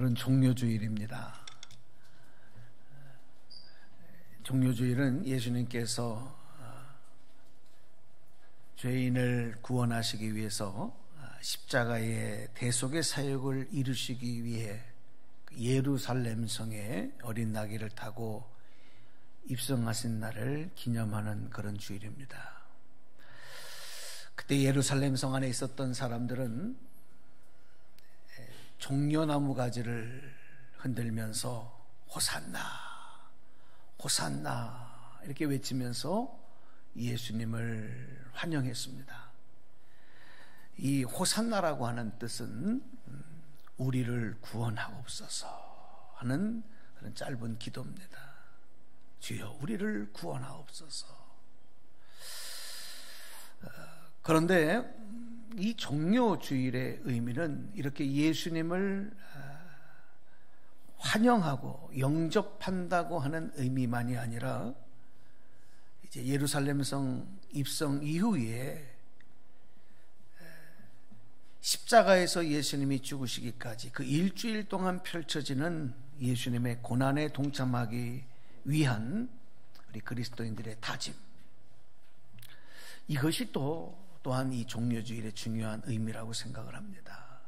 오늘은 종료주일입니다. 종료주일은 예수님께서 죄인을 구원하시기 위해서 십자가의 대속의 사역을 이루시기 위해 예루살렘 성에 어린 나귀를 타고 입성하신 날을 기념하는 그런 주일입니다. 그때 예루살렘 성 안에 있었던 사람들은 종려나무 가지를 흔들면서 호산나, 호산나 이렇게 외치면서 예수님을 환영했습니다. 이 호산나라고 하는 뜻은 우리를 구원하옵소서 하는 그런 짧은 기도입니다. 주여 우리를 구원하옵소서. 그런데 이 종료주일의 의미는 이렇게 예수님을 환영하고 영접한다고 하는 의미만이 아니라 이제 예루살렘 성 입성 이후에 십자가에서 예수님이 죽으시기까지 그 일주일 동안 펼쳐지는 예수님의 고난에 동참하기 위한 우리 그리스도인들의 다짐, 이것이 또한 이 종료주일의 중요한 의미라고 생각을 합니다.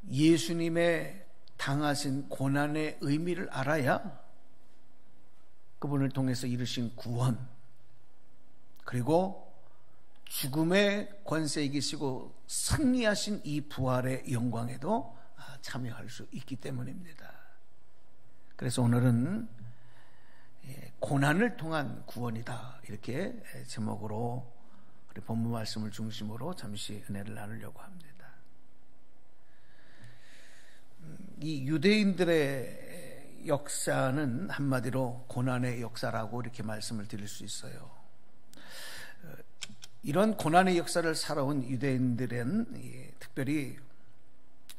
예수님의 당하신 고난의 의미를 알아야 그분을 통해서 이루신 구원, 그리고 죽음의 권세 이기시고 승리하신 이 부활의 영광에도 참여할 수 있기 때문입니다. 그래서 오늘은 고난을 통한 구원이다, 이렇게 제목으로 우리 본문 말씀을 중심으로 잠시 은혜를 나누려고 합니다. 이 유대인들의 역사는 한마디로 고난의 역사라고 이렇게 말씀을 드릴 수 있어요. 이런 고난의 역사를 살아온 유대인들은 특별히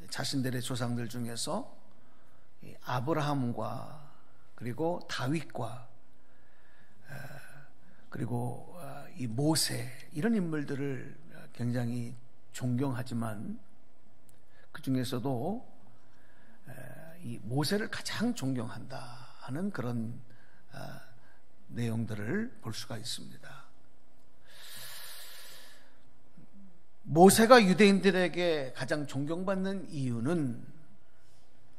자신들의 조상들 중에서 아브라함과 그리고 다윗과 그리고 이 모세, 이런 인물들을 굉장히 존경하지만 그 중에서도 이 모세를 가장 존경한다 하는 그런 내용들을 볼 수가 있습니다. 모세가 유대인들에게 가장 존경받는 이유는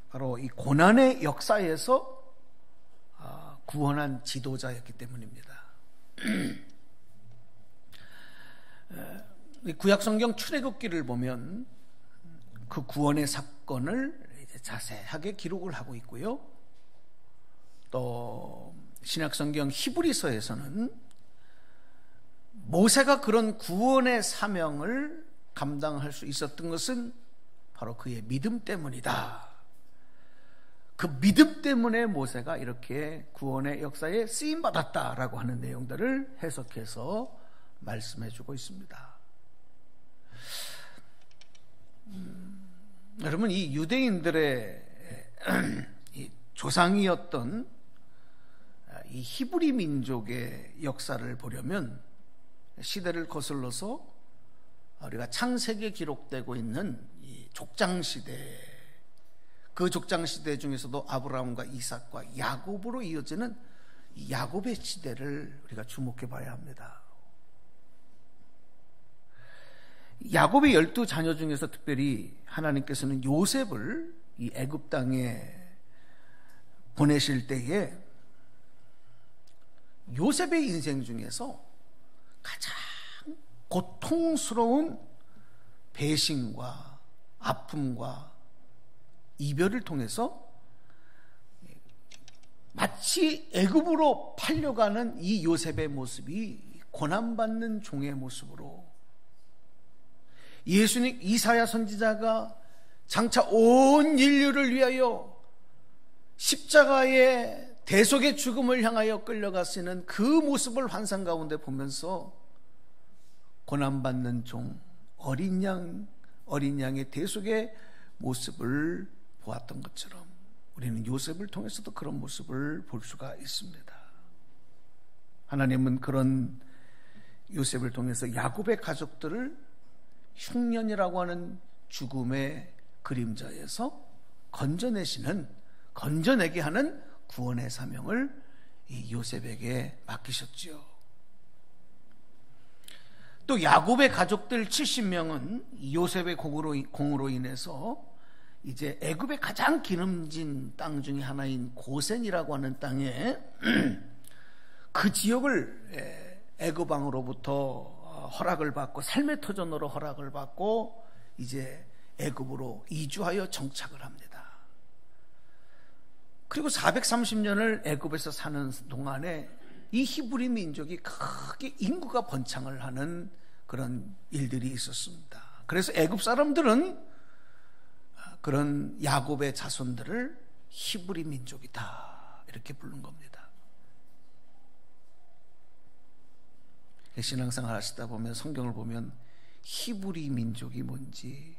바로 이 고난의 역사에서 구원한 지도자였기 때문입니다. 구약성경 출애굽기를 보면 그 구원의 사건을 이제 자세하게 기록을 하고 있고요. 또 신약성경 히브리서에서는 모세가 그런 구원의 사명을 감당할 수 있었던 것은 바로 그의 믿음 때문이다. 그 믿음 때문에 모세가 이렇게 구원의 역사에 쓰임받았다라고 하는 내용들을 해석해서 말씀해주고 있습니다. 여러분, 이 유대인들의 이 조상이었던 이 히브리 민족의 역사를 보려면 시대를 거슬러서 우리가 창세기에 기록되고 있는 이 족장시대, 그 족장시대 중에서도 아브라함과 이삭과 야곱으로 이어지는 이 야곱의 시대를 우리가 주목해 봐야 합니다. 야곱의 12자녀 중에서 특별히 하나님께서는 요셉을 이 애굽 땅에 보내실 때에 요셉의 인생 중에서 가장 고통스러운 배신과 아픔과 이별을 통해서 마치 애굽으로 팔려가는 이 요셉의 모습이 고난받는 종의 모습으로, 예수님 이사야 선지자가 장차 온 인류를 위하여 십자가의 대속의 죽음을 향하여 끌려가시는 그 모습을 환상 가운데 보면서 고난받는 종, 어린 양의 대속의 모습을 보았던 것처럼 우리는 요셉을 통해서도 그런 모습을 볼 수가 있습니다. 하나님은 그런 요셉을 통해서 야곱의 가족들을 흉년이라고 하는 죽음의 그림자에서 건져내게 하는 구원의 사명을 이 요셉에게 맡기셨지요. 또 야곱의 가족들 70명은 요셉의 공으로 인해서 이제 애굽의 가장 기름진 땅 중에 하나인 고센이라고 하는 땅에 그 지역을 애굽 왕으로부터 허락을 받고 삶의 터전으로 허락을 받고 이제 애굽으로 이주하여 정착을 합니다. 그리고 430년을 애굽에서 사는 동안에 이 히브리 민족이 크게 인구가 번창을 하는 그런 일들이 있었습니다. 그래서 애굽 사람들은 그런 야곱의 자손들을 히브리 민족이다 이렇게 부른 겁니다. 신앙생활 하시다 보면 성경을 보면 히브리 민족이 뭔지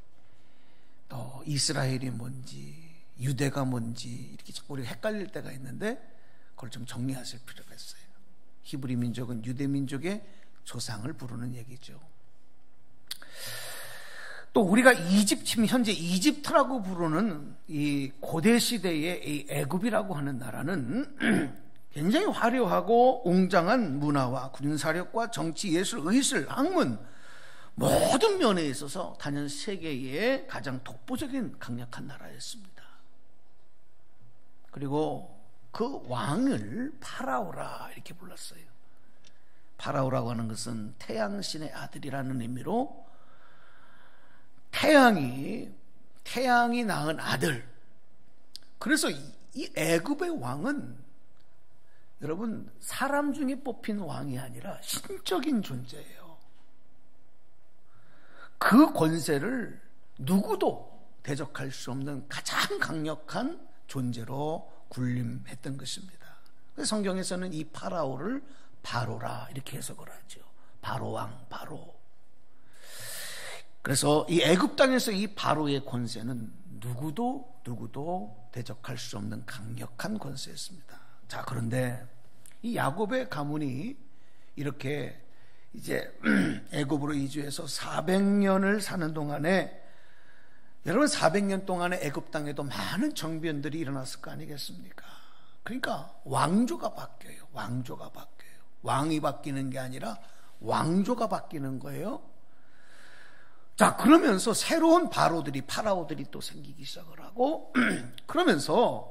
또 이스라엘이 뭔지 유대가 뭔지 이렇게 자꾸 우리가 헷갈릴 때가 있는데 그걸 좀 정리하실 필요가 있어요. 히브리 민족은 유대 민족의 조상을 부르는 얘기죠. 또 우리가 지금 현재 이집트라고 부르는 이 고대 시대의 이 애굽이라고 하는 나라는 굉장히 화려하고 웅장한 문화와 군사력과 정치, 예술, 의술, 학문 모든 면에 있어서 단연 세계의 가장 독보적인 강력한 나라였습니다. 그리고 그 왕을 파라오라 이렇게 불렀어요. 파라오라고 하는 것은 태양신의 아들이라는 의미로 태양이 낳은 아들. 그래서 이 애굽의 왕은 여러분 사람 중에 뽑힌 왕이 아니라 신적인 존재예요. 그 권세를 누구도 대적할 수 없는 가장 강력한 존재로 군림했던 것입니다. 그래서 성경에서는 이 파라오를 바로라 이렇게 해석을 하죠. 바로왕, 바로. 그래서 이 애굽 땅에서 이 바로의 권세는 누구도 대적할 수 없는 강력한 권세였습니다. 자, 그런데 이 야곱의 가문이 이렇게 이제 애굽으로 이주해서 400년을 사는 동안에 여러분 400년 동안에 애굽 땅에도 많은 정변들이 일어났을 거 아니겠습니까? 그러니까 왕조가 바뀌어요. 왕이 바뀌는 게 아니라 왕조가 바뀌는 거예요. 자, 그러면서 새로운 파라오들이 또 생기기 시작을 하고 그러면서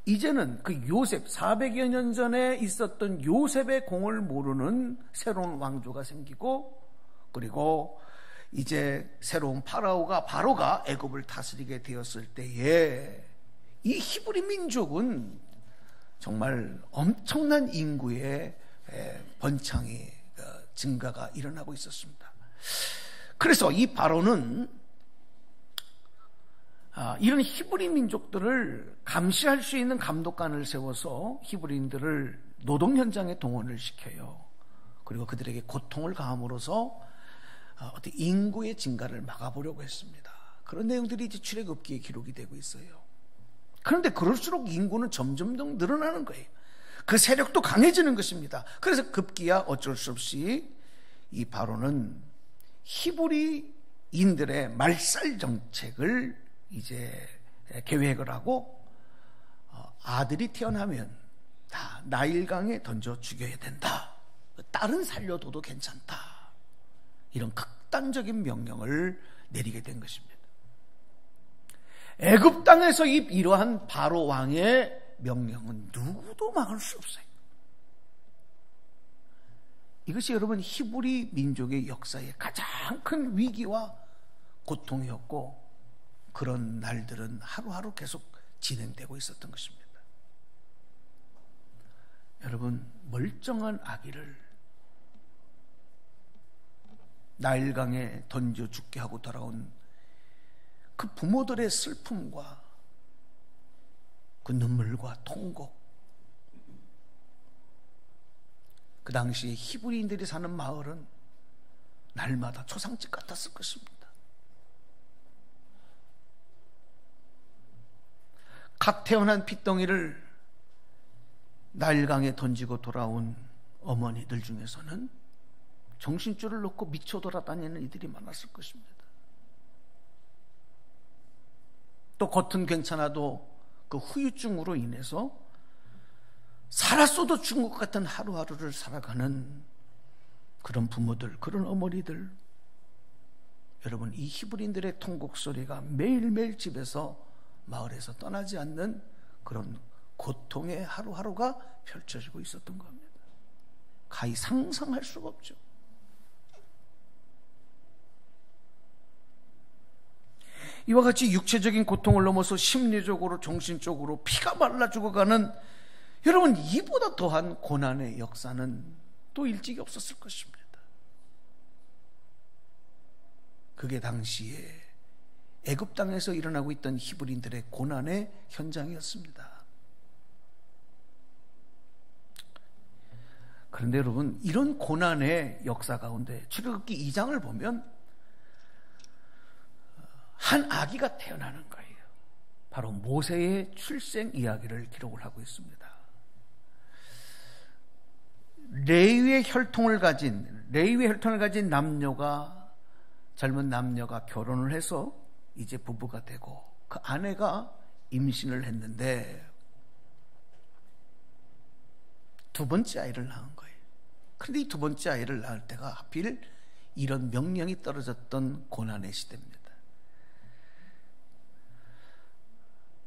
이제는 그 요셉 400여 년 전에 있었던 요셉의 공을 모르는 새로운 왕조가 생기고 그리고 이제 새로운 바로가 애굽을 다스리게 되었을 때에 이 히브리 민족은 정말 엄청난 인구의 번창이 증가가 일어나고 있었습니다. 그래서 이 바로는 이런 히브리 민족들을 감시할 수 있는 감독관을 세워서 히브리인들을 노동 현장에 동원을 시켜요. 그리고 그들에게 고통을 가함으로써 어떤 인구의 증가를 막아보려고 했습니다. 그런 내용들이 이제 출애굽기에 기록이 되고 있어요. 그런데 그럴수록 인구는 점점 더 늘어나는 거예요. 그 세력도 강해지는 것입니다. 그래서 급기야 어쩔 수 없이 이 바로는 히브리인들의 말살 정책을 이제 계획을 하고 아들이 태어나면 다 나일강에 던져 죽여야 된다. 딸은 살려둬도 괜찮다. 이런 극단적인 명령을 내리게 된 것입니다. 애굽 땅에서 이러한 바로 왕의 명령은 누구도 막을 수 없어요. 이것이 여러분 히브리 민족의 역사의 가장 큰 위기와 고통이었고 그런 날들은 하루하루 계속 진행되고 있었던 것입니다. 여러분 멀쩡한 아기를 나일강에 던져 죽게 하고 돌아온 그 부모들의 슬픔과 그 눈물과 통곡, 그 당시에 히브리인들이 사는 마을은 날마다 초상집 같았을 것입니다. 갓 태어난 핏덩이를 나일강에 던지고 돌아온 어머니들 중에서는 정신줄을 놓고 미쳐 돌아다니는 이들이 많았을 것입니다. 또 겉은 괜찮아도 그 후유증으로 인해서 살았어도 죽은 것 같은 하루하루를 살아가는 그런 부모들, 그런 어머니들, 여러분, 이 히브리인들의 통곡 소리가 매일매일 집에서 마을에서 떠나지 않는 그런 고통의 하루하루가 펼쳐지고 있었던 겁니다. 가히 상상할 수가 없죠. 이와 같이 육체적인 고통을 넘어서 심리적으로, 정신적으로 피가 말라 죽어가는, 여러분, 이보다 더한 고난의 역사는 또 일찍이 없었을 것입니다. 그게 당시에 애굽 땅에서 일어나고 있던 히브리인들의 고난의 현장이었습니다. 그런데 여러분, 이런 고난의 역사 가운데 출애굽기 2장을 보면 한 아기가 태어나는 거예요. 바로 모세의 출생 이야기를 기록을 하고 있습니다. 레위의 혈통을 가진 남녀가, 젊은 남녀가 결혼을 해서 이제 부부가 되고 그 아내가 임신을 했는데 두 번째 아이를 낳은 거예요. 그런데 이 두 번째 아이를 낳을 때가 하필 이런 명령이 떨어졌던 고난의 시대입니다.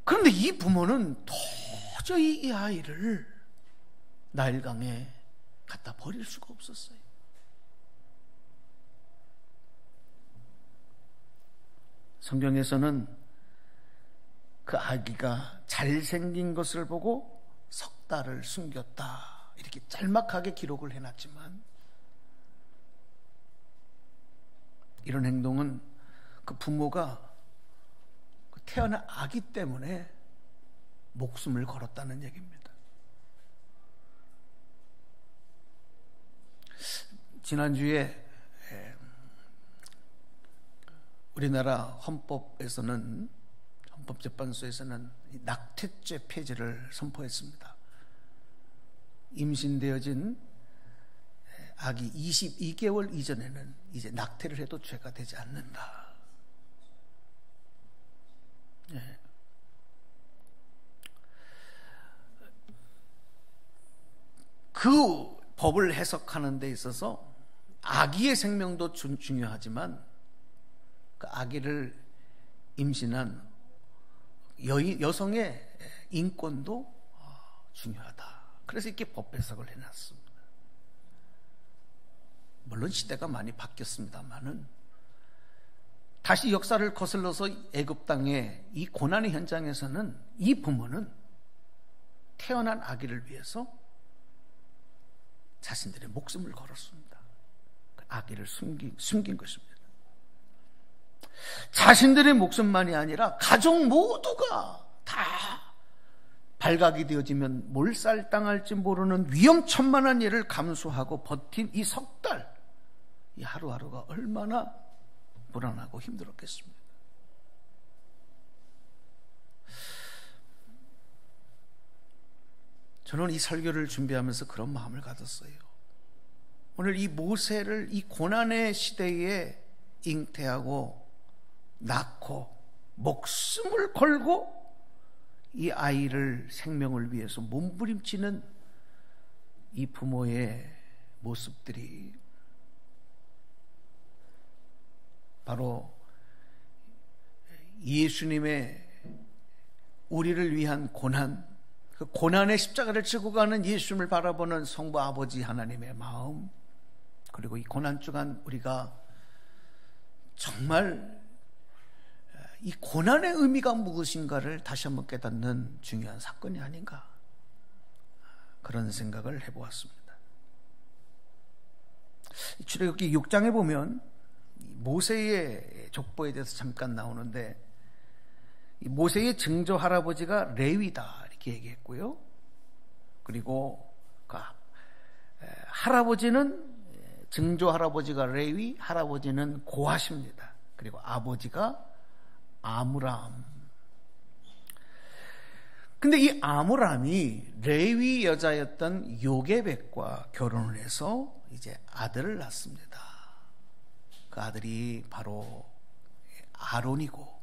그런데 이 부모는 도저히 이 아이를 나일강에 갖다 버릴 수가 없었어요. 성경에서는 그 아기가 잘생긴 것을 보고 석 달을 숨겼다, 이렇게 짤막하게 기록을 해놨지만, 이런 행동은 그 부모가 태어난 아기 때문에 목숨을 걸었다는 얘기입니다. 지난주에 우리나라 헌법재판소에서는 낙태죄 폐지를 선포했습니다. 임신되어진 아기 22개월 이전에는 이제 낙태를 해도 죄가 되지 않는다. 그 법을 해석하는 데 있어서 아기의 생명도 중요하지만 그 아기를 임신한 여성의 인권도 중요하다. 그래서 이렇게 법 해석을 해놨습니다. 물론 시대가 많이 바뀌었습니다만은 다시 역사를 거슬러서 애굽 땅의 이 고난의 현장에서는 이 부모는 태어난 아기를 위해서 자신들의 목숨을 걸었습니다. 그 아기를 숨긴 것입니다. 자신들의 목숨만이 아니라 가족 모두가 다 발각이 되어지면 몰살당할지 모르는 위험천만한 일을 감수하고 버틴 이 석 달, 이 하루하루가 얼마나 불안하고 힘들었겠습니까? 저는 이 설교를 준비하면서 그런 마음을 가졌어요. 오늘 이 모세를 이 고난의 시대에 잉태하고 낳고 목숨을 걸고 이 아이를 생명을 위해서 몸부림치는 이 부모의 모습들이 바로 예수님의 우리를 위한 고난, 그 고난의 십자가를 지고 가는 예수님을 바라보는 성부 아버지 하나님의 마음, 그리고 이 고난 주간 우리가 정말 이 고난의 의미가 무엇인가를 다시 한번 깨닫는 중요한 사건이 아닌가, 그런 생각을 해보았습니다. 출애굽기 6장에 보면 모세의 족보에 대해서 잠깐 나오는데, 모세의 증조 할아버지가 레위다 이렇게 얘기했고요. 그리고 그 할아버지는, 증조 할아버지가 레위, 할아버지는 고핫입니다. 그리고 아버지가 아므람. 근데 이 아므람이 레위 여자였던 요게벳과 결혼을 해서 이제 아들을 낳습니다. 그 아들이 바로 아론이고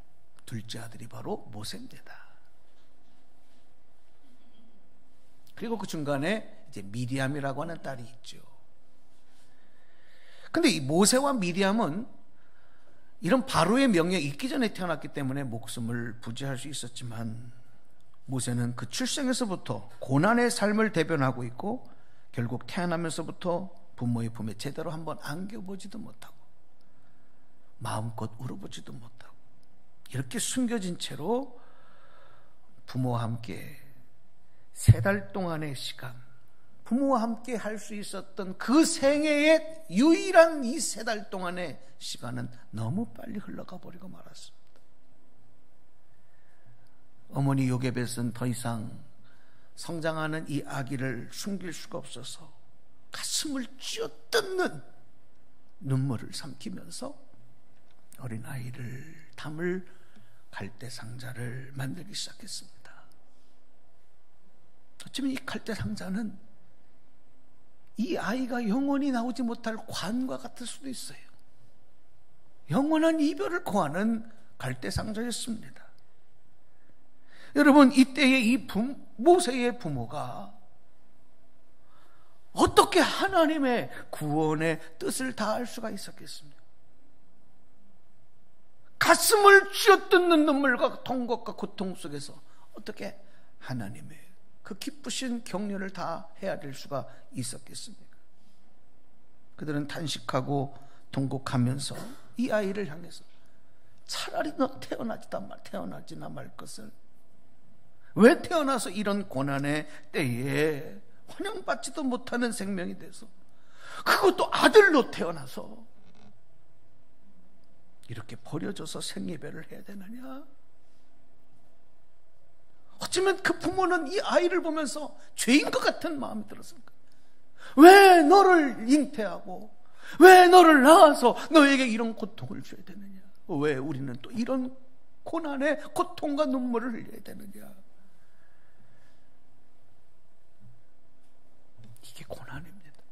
둘째 아들이 바로 모세입니다. 그리고 그 중간에 이제 미리암이라고 하는 딸이 있죠. 근데 이 모세와 미리암은 이런 바로의 명령이 있기 전에 태어났기 때문에 목숨을 부지할 수 있었지만, 모세는 그 출생에서부터 고난의 삶을 대변하고 있고, 결국 태어나면서부터 부모의 품에 제대로 한번 안겨보지도 못하고 마음껏 울어보지도 못하고 이렇게 숨겨진 채로 부모와 함께 3달 동안의 시간, 부모와 함께 할 수 있었던 그 생애의 유일한 이 3달 동안의 시간은 너무 빨리 흘러가 버리고 말았습니다. 어머니 요게벳은 더 이상 성장하는 이 아기를 숨길 수가 없어서 가슴을 쥐어뜯는 눈물을 삼키면서 어린아이를 담을 갈대 상자를 만들기 시작했습니다. 어쩌면 이 갈대 상자는 이 아이가 영원히 나오지 못할 관과 같을 수도 있어요. 영원한 이별을 고하는 갈대 상자였습니다. 여러분, 이때의 이 모세의 부모가 어떻게 하나님의 구원의 뜻을 다할 수가 있었겠습니까? 가슴을 쥐어뜯는 눈물과 통곡과 고통 속에서 어떻게 하나님의 그 기쁘신 격려를 다 헤아릴 수가 있었겠습니까? 그들은 탄식하고 통곡하면서 이 아이를 향해서 차라리 너 태어나지나 말 것을, 왜 태어나서 이런 고난의 때에 환영받지도 못하는 생명이 돼서, 그것도 아들로 태어나서 이렇게 버려져서 생예배를 해야 되느냐? 어쩌면 그 부모는 이 아이를 보면서 죄인 것 같은 마음이 들었을까? 왜 너를 잉태하고 왜 너를 낳아서 너에게 이런 고통을 줘야 되느냐? 왜 우리는 또 이런 고난의 고통과 눈물을 흘려야 되느냐? 이게 고난입니다.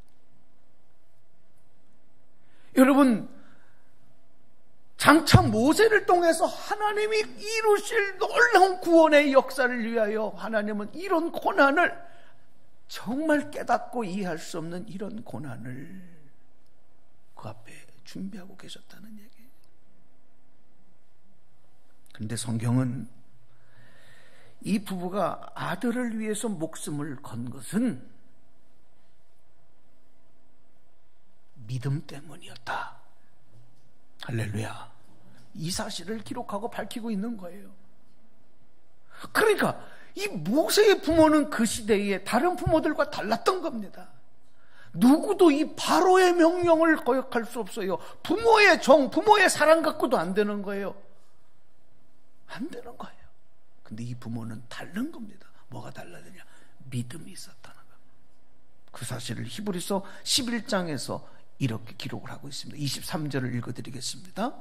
여러분, 장차 모세를 통해서 하나님이 이루실 놀라운 구원의 역사를 위하여 하나님은 이런 고난을, 정말 깨닫고 이해할 수 없는 이런 고난을 그 앞에 준비하고 계셨다는 얘기예요. 그런데 성경은 이 부부가 아들을 위해서 목숨을 건 것은 믿음 때문이었다. 할렐루야. 이 사실을 기록하고 밝히고 있는 거예요. 그러니까 이 모세의 부모는 그 시대에 다른 부모들과 달랐던 겁니다. 누구도 이 바로의 명령을 거역할 수 없어요. 부모의 정, 부모의 사랑 갖고도 안 되는 거예요. 안 되는 거예요. 근데 이 부모는 다른 겁니다. 뭐가 달라지냐? 믿음이 있었다는 겁니다. 그 사실을 히브리서 11장에서 이렇게 기록을 하고 있습니다. 23절을 읽어드리겠습니다.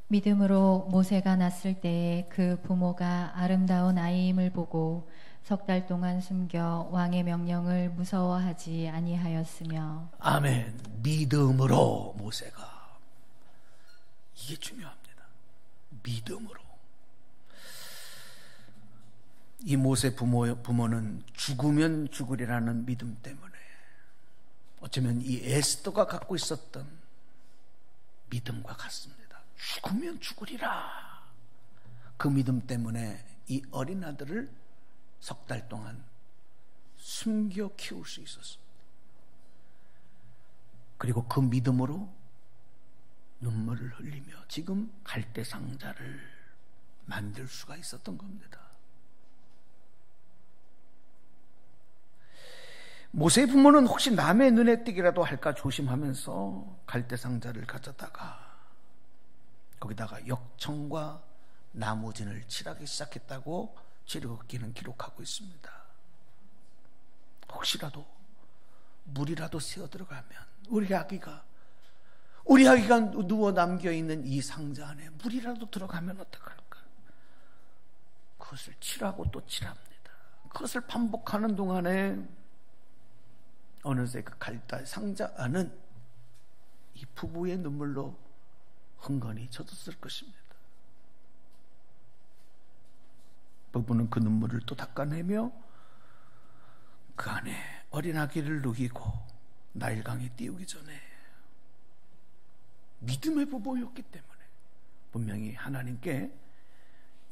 믿음으로 모세가 낳았을 때에 그 부모가 아름다운 아이임을 보고 3달 동안 숨겨 왕의 명령을 무서워하지 아니하였으며. 아멘. 믿음으로 모세가, 이게 중요합니다. 믿음으로. 이 모세 부모는 죽으면 죽으리라는 믿음 때문에, 어쩌면 이 에스더가 갖고 있었던 믿음과 같습니다. 죽으면 죽으리라. 그 믿음 때문에 이 어린 아들을 3달 동안 숨겨 키울 수 있었습니다. 그리고 그 믿음으로 눈물을 흘리며 지금 갈대 상자를 만들 수가 있었던 겁니다. 모세의 부모는 혹시 남의 눈에 띄기라도 할까 조심하면서 갈대 상자를 가져다가 거기다가 역청과 나무진을 칠하기 시작했다고 출애굽기는 기록하고 있습니다. 혹시라도 물이라도 새어 들어가면 우리 아기가 누워 남겨있는 이 상자 안에 물이라도 들어가면 어떡할까? 그것을 칠하고 또 칠합니다. 그것을 반복하는 동안에 어느새 그 갈대 상자 안은 이 부부의 눈물로 흥건히 젖었을 것입니다. 부부는 그 눈물을 또 닦아내며 그 안에 어린 아기를 누이고 나일강에 띄우기 전에 믿음의 부부였기 때문에 분명히 하나님께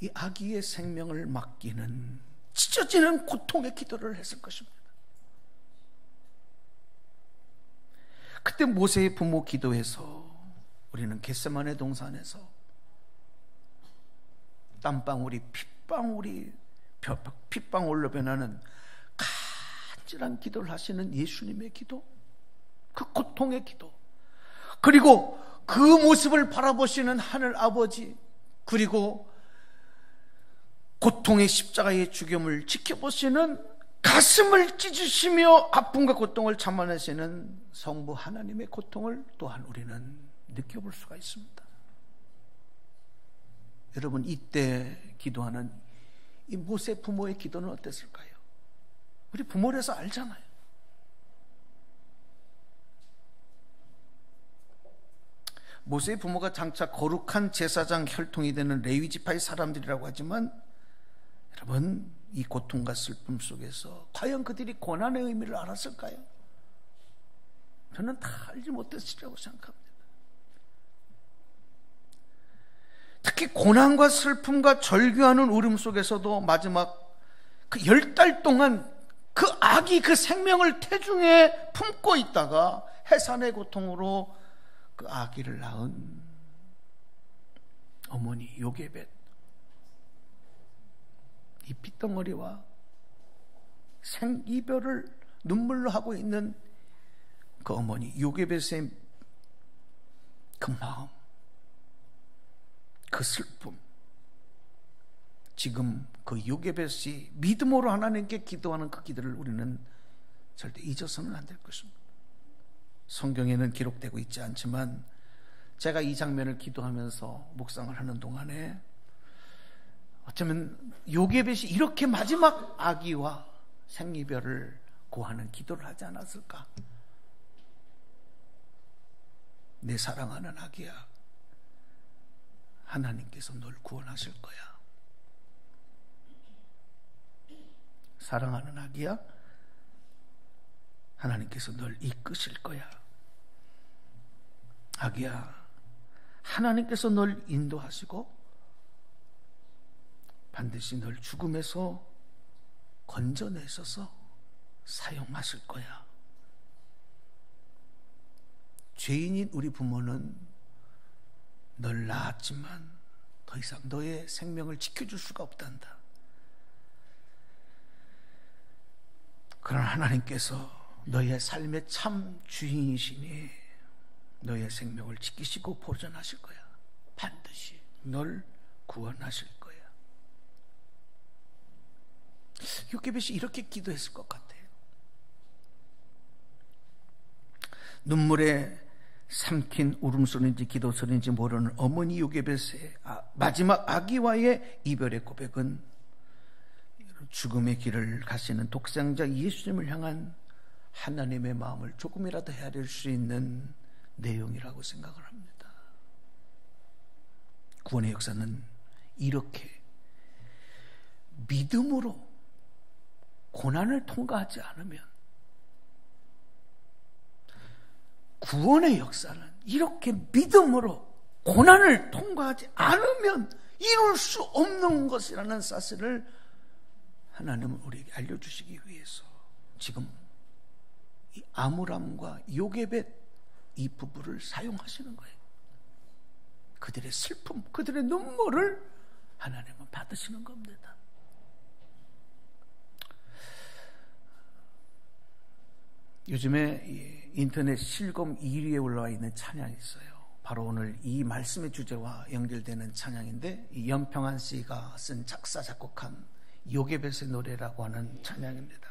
이 아기의 생명을 맡기는 찢어지는 고통의 기도를 했을 것입니다. 그때 모세의 부모 기도에서 우리는 겟세마네 동산에서 땀방울이 핏방울로 변하는 간절한 기도를 하시는 예수님의 기도, 그 고통의 기도, 그리고 그 모습을 바라보시는 하늘 아버지, 그리고 고통의 십자가의 죽음을 지켜보시는 가슴을 찢으시며 아픔과 고통을 참아내시는 성부 하나님의 고통을 또한 우리는 느껴볼 수가 있습니다. 여러분, 이때 기도하는 이 모세 부모의 기도는 어땠을까요? 우리 부모라서 알잖아요. 모세의 부모가 장차 거룩한 제사장 혈통이 되는 레위 지파의 사람들이라고 하지만 여러분, 이 고통과 슬픔 속에서 과연 그들이 고난의 의미를 알았을까요? 저는 다 알지 못했으리라고 생각합니다. 특히 고난과 슬픔과 절규하는 울음 속에서도 마지막 그 10달 동안 그 아기, 그 생명을 태중에 품고 있다가 해산의 고통으로 그 아기를 낳은 어머니 요게벳, 이 핏덩어리와 생이별을 눈물로 하고 있는 그 어머니 요게벳의 그 마음, 그 슬픔, 지금 그 요게벳이 믿음으로 하나님께 기도하는 그 기도를 우리는 절대 잊어서는 안 될 것입니다. 성경에는 기록되고 있지 않지만 제가 이 장면을 기도하면서 묵상을 하는 동안에 어쩌면 요게벳이 이렇게 마지막 아기와 생이별을 고하는 기도를 하지 않았을까? 내 사랑하는 아기야, 하나님께서 널 구원하실 거야. 사랑하는 아기야, 하나님께서 널 이끄실 거야. 아기야, 하나님께서 널 인도하시고 반드시 널 죽음에서 건져내셔서 사용하실 거야. 죄인인 우리 부모는 널 낳았지만 더 이상 너의 생명을 지켜줄 수가 없단다. 그러나 하나님께서 너의 삶의 참 주인이시니 너의 생명을 지키시고 보존하실 거야. 반드시 널 구원하실 거야. 요게벳이 이렇게 기도했을 것 같아요. 눈물에 삼킨 울음소리인지 기도소리인지 모르는 어머니 요게벳의 마지막 아기와의 이별의 고백은 죽음의 길을 가시는 독생자 예수님을 향한 하나님의 마음을 조금이라도 헤아릴 수 있는 내용이라고 생각을 합니다. 구원의 역사는 이렇게 믿음으로 고난을 통과하지 않으면, 구원의 역사는 이렇게 믿음으로 고난을 통과하지 않으면 이룰 수 없는 것이라는 사실을 하나님은 우리에게 알려주시기 위해서 지금 이 아므람과 요게벳 이 부부를 사용하시는 거예요. 그들의 슬픔, 그들의 눈물을 하나님은 받으시는 겁니다. 요즘에 인터넷 실검 1위에 올라와 있는 찬양이 있어요. 바로 오늘 이 말씀의 주제와 연결되는 찬양인데, 이 연평한 씨가 쓴 작사 작곡한 요게벳의 노래라고 하는 찬양입니다.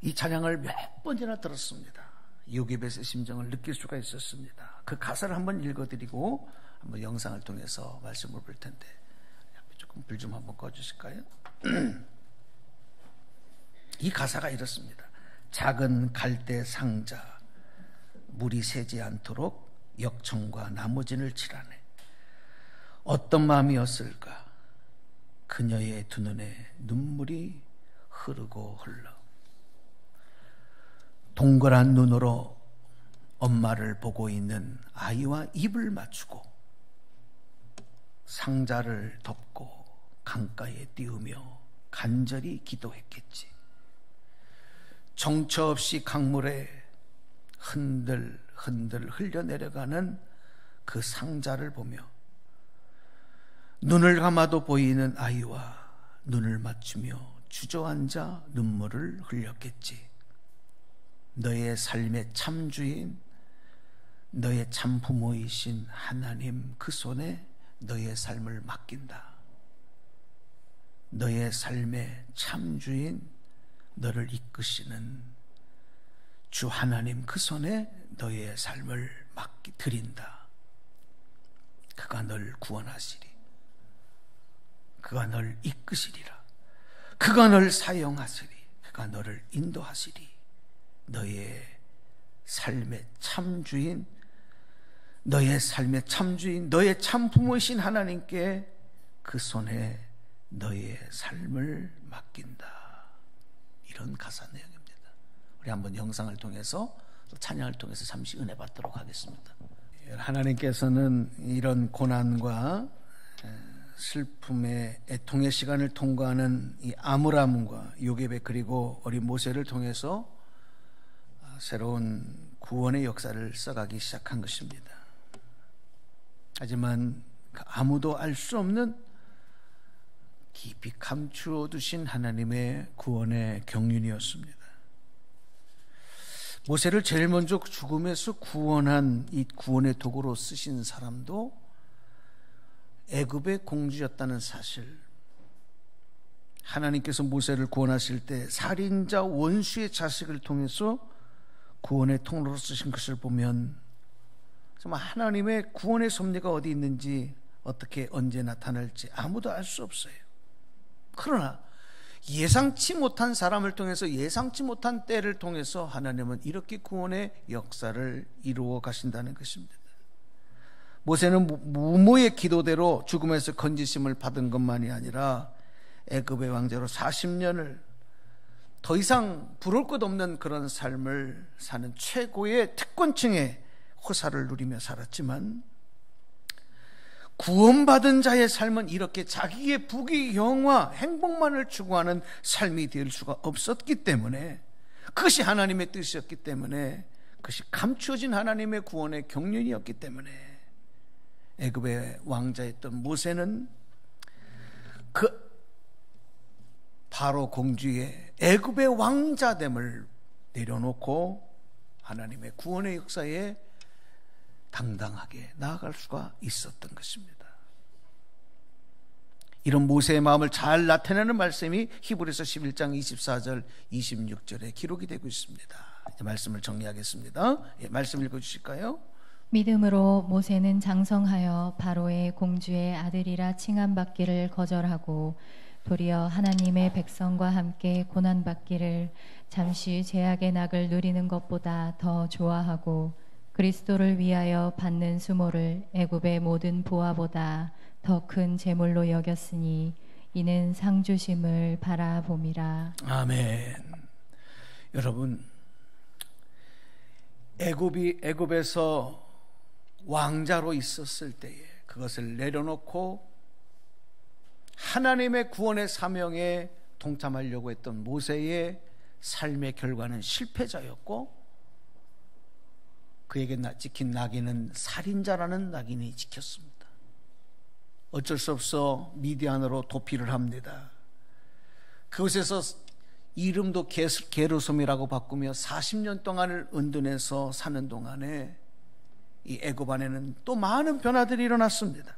이 찬양을 몇 번이나 들었습니다. 요게벳의 심정을 느낄 수가 있었습니다. 그 가사를 한번 읽어드리고 한번 영상을 통해서 말씀을 볼 텐데, 조금 불 좀 한번 꺼주실까요? 이 가사가 이렇습니다. 작은 갈대 상자, 물이 새지 않도록 역청과 나무진을 칠하네. 어떤 마음이었을까? 그녀의 두 눈에 눈물이 흐르고 흘러 동그란 눈으로 엄마를 보고 있는 아이와 입을 맞추고 상자를 덮고 강가에 띄우며 간절히 기도했겠지. 정처 없이 강물에 흔들흔들 흘려내려가는 그 상자를 보며 눈을 감아도 보이는 아이와 눈을 맞추며 주저앉아 눈물을 흘렸겠지. 너의 삶의 참주인, 너의 참부모이신 하나님 그 손에 너의 삶을 맡긴다. 너의 삶의 참주인, 너를 이끄시는 주 하나님 그 손에 너의 삶을 드린다. 그가 널 구원하시리. 그가 널 이끄시리라. 그가 널 사용하시리. 그가 너를 인도하시리. 너의 삶의 참주인, 너의 삶의 참주인, 너의 참부모이신 하나님께 그 손에 너의 삶을 맡긴다. 이런 가사 내용입니다. 우리 한번 영상을 통해서 또 찬양을 통해서 잠시 은혜 받도록 하겠습니다. 하나님께서는 이런 고난과 슬픔의 애통의 시간을 통과하는 이 아므람과 요게벳 그리고 어린 모세를 통해서 새로운 구원의 역사를 써가기 시작한 것입니다. 하지만 아무도 알 수 없는 깊이 감추어 두신 하나님의 구원의 경륜이었습니다. 모세를 제일 먼저 죽음에서 구원한 이 구원의 도구로 쓰신 사람도 애굽의 공주였다는 사실, 하나님께서 모세를 구원하실 때 살인자 원수의 자식을 통해서 구원의 통로로 쓰신 것을 보면 정말 하나님의 구원의 섭리가 어디 있는지, 어떻게 언제 나타날지 아무도 알 수 없어요. 그러나 예상치 못한 사람을 통해서, 예상치 못한 때를 통해서 하나님은 이렇게 구원의 역사를 이루어 가신다는 것입니다. 모세는 무모의 기도대로 죽음에서 건지심을 받은 것만이 아니라 애굽의 왕자로 40년을 더 이상 부러울 것 없는 그런 삶을 사는 최고의 특권층의 호사를 누리며 살았지만, 구원받은 자의 삶은 이렇게 자기의 부귀영화, 행복만을 추구하는 삶이 될 수가 없었기 때문에, 그것이 하나님의 뜻이었기 때문에, 그것이 감추어진 하나님의 구원의 경륜이었기 때문에 애굽의 왕자였던 모세는 그 바로 공주의 애굽의 왕자됨을 내려놓고 하나님의 구원의 역사에 당당하게 나아갈 수가 있었던 것입니다. 이런 모세의 마음을 잘 나타내는 말씀이 히브리서 11장 24절 26절에 기록이 되고 있습니다. 이제 말씀을 정리하겠습니다. 말씀 읽어주실까요? 믿음으로 모세는 장성하여 바로의 공주의 아들이라 칭함받기를 거절하고 도리어 하나님의 백성과 함께 고난받기를 잠시 죄악의 낙을 누리는 것보다 더 좋아하고 그리스도를 위하여 받는 수모를 애굽의 모든 보화보다 더 큰 재물로 여겼으니 이는 상 주심을 바라봄이라. 아멘. 여러분, 애굽에서 왕자로 있었을 때에 그것을 내려놓고 하나님의 구원의 사명에 동참하려고 했던 모세의 삶의 결과는 실패자였고, 그에게 찍힌 낙인은 살인자라는 낙인이 찍혔습니다. 어쩔 수 없어 미디안으로 도피를 합니다. 그곳에서 이름도 게르솜이라고 바꾸며 40년 동안을 은둔해서 사는 동안에 이 애굽 안에는 또 많은 변화들이 일어났습니다.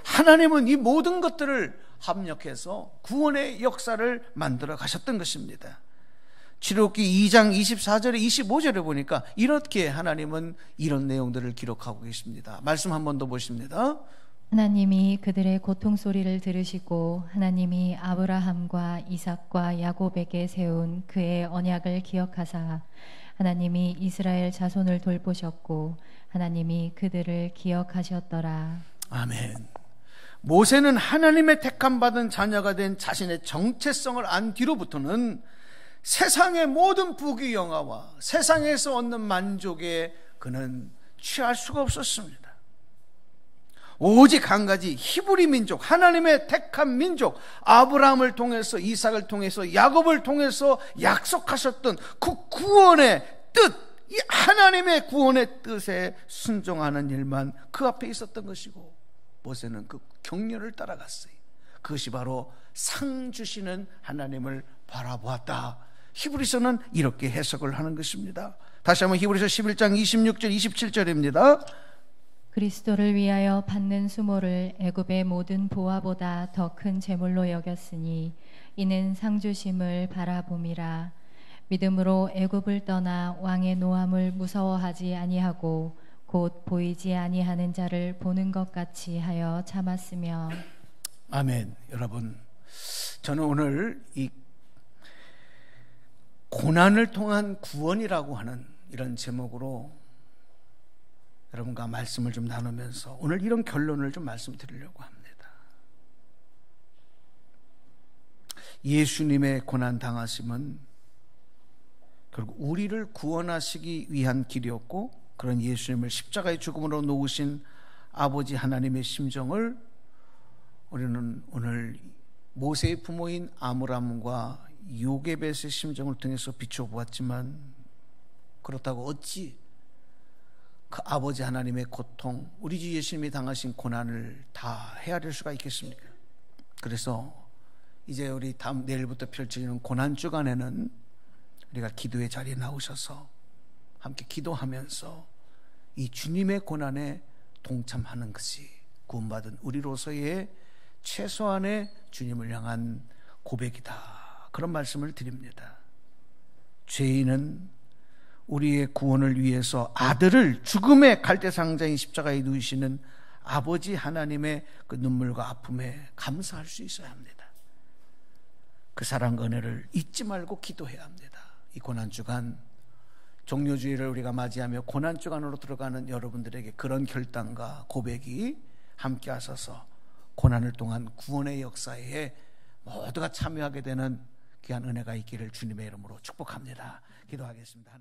하나님은 이 모든 것들을 합력해서 구원의 역사를 만들어 가셨던 것입니다. 출애굽기 2장 24절에 25절에 보니까 이렇게 하나님은 이런 내용들을 기록하고 계십니다. 말씀 한 번 더 보십니다. 하나님이 그들의 고통 소리를 들으시고 하나님이 아브라함과 이삭과 야곱에게 세운 그의 언약을 기억하사 하나님이 이스라엘 자손을 돌보셨고 하나님이 그들을 기억하셨더라. 아멘. 모세는 하나님의 택함받은 자녀가 된 자신의 정체성을 안 뒤로부터는 세상의 모든 부귀 영화와 세상에서 얻는 만족에 그는 취할 수가 없었습니다. 오직 한 가지, 히브리 민족, 하나님의 택한 민족, 아브라함을 통해서, 이삭을 통해서, 야곱을 통해서 약속하셨던 그 구원의 뜻, 이 하나님의 구원의 뜻에 순종하는 일만 그 앞에 있었던 것이고, 모세는 그 경륜을 따라갔어요. 그것이 바로 상 주시는 하나님을 바라보았다. 히브리서는 이렇게 해석을 하는 것입니다. 다시 한번 히브리서 11장 26절 27절입니다. 그리스도를 위하여 받는 수모를 애굽의 모든 보화보다 더 큰 재물로 여겼으니 이는 상 주심을 바라봄이라. 믿음으로 애굽을 떠나 왕의 노함을 무서워하지 아니하고 곧 보이지 아니하는 자를 보는 것 같이 하여 참았으며. 아멘. 여러분, 저는 오늘 이 고난을 통한 구원이라고 하는 이런 제목으로 여러분과 말씀을 좀 나누면서 오늘 이런 결론을 좀 말씀드리려고 합니다. 예수님의 고난 당하심은 결국 우리를 구원하시기 위한 길이었고, 그런 예수님을 십자가의 죽음으로 놓으신 아버지 하나님의 심정을 우리는 오늘 모세의 부모인 아므람과 요게벳의 심정을 통해서 비춰보았지만, 그렇다고 어찌 그 아버지 하나님의 고통, 우리 주 예수님이 당하신 고난을 다 헤아릴 수가 있겠습니까? 그래서 이제 우리 내일부터 펼쳐지는 고난 주간에는 우리가 기도의 자리에 나오셔서 함께 기도하면서 이 주님의 고난에 동참하는 것이 구원받은 우리로서의 최소한의 주님을 향한 고백이다, 그런 말씀을 드립니다. 죄인은 우리의 구원을 위해서 아들을 죽음의 갈대상자인 십자가에 누이시는 아버지 하나님의 그 눈물과 아픔에 감사할 수 있어야 합니다. 그 사랑과 은혜를 잊지 말고 기도해야 합니다. 이 고난주간, 종료주일을 우리가 맞이하며 고난주간으로 들어가는 여러분들에게 그런 결단과 고백이 함께 하셔서 고난을 통한 구원의 역사에 모두가 참여하게 되는 귀한 은혜가 있기를 주님의 이름으로 축복합니다. 기도하겠습니다.